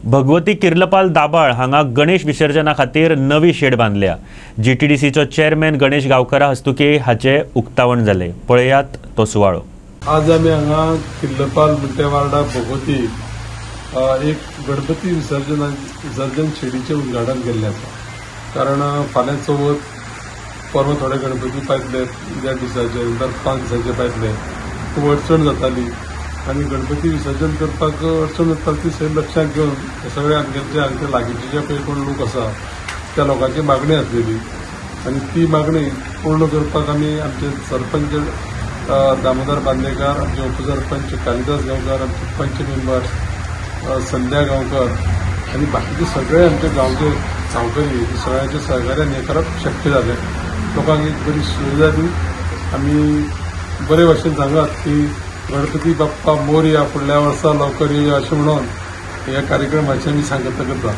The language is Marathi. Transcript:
भगवती किर्लपाल दाबाळ हांगा गणेश विसर्जना खातीर नवी शेड बांधल्या। जीटीडीसीचो चेअरमॅन गणेश गांवकारा हस्तुकी हाचे उक्तावण जाले। पळयात तो सुवाळो। आज आम्ही हांगा किर्लपाल म्हणटे वार्डा भगवती एक गणपती विसर्जन शेडीचे उद्घाटन केल्लें आसा। कारण फाल्यां चवथ परवा थोडे गणपती पायतले ज्या दिसाचे नंतर 5 दिसाचे पायतले खूब अडचण जाताली आणि गणपती विसर्जन करपाक अडचण जाता ती सगळी लक्षात घेवन सगळे आमचे लागींचे जे पळय कोण लोक आसा त्या लोकांची मागणी आसलेली आणि ती मागणी पूर्ण करपाक आमी आमचे सरपंच दामोदर बांदेकार, आमचे उपसरपंच कालिदास गांवकर, आमचे पंच मेंबर संध्या गांवकर आणि बाकीचे सगळे आमचे गांवचे गांवकरी सगळ्यांच्या सहकार्यान हे करप शक्य जालें। लोकांक एक बरी सुविधा दी आमी बरे भाशेन सांगत की गणपती बाप्पा मोरया, फुडल्या वर्सा लवकर येया अशें म्हणून ह्या कार्यक्रमाची आमी सांगता करता।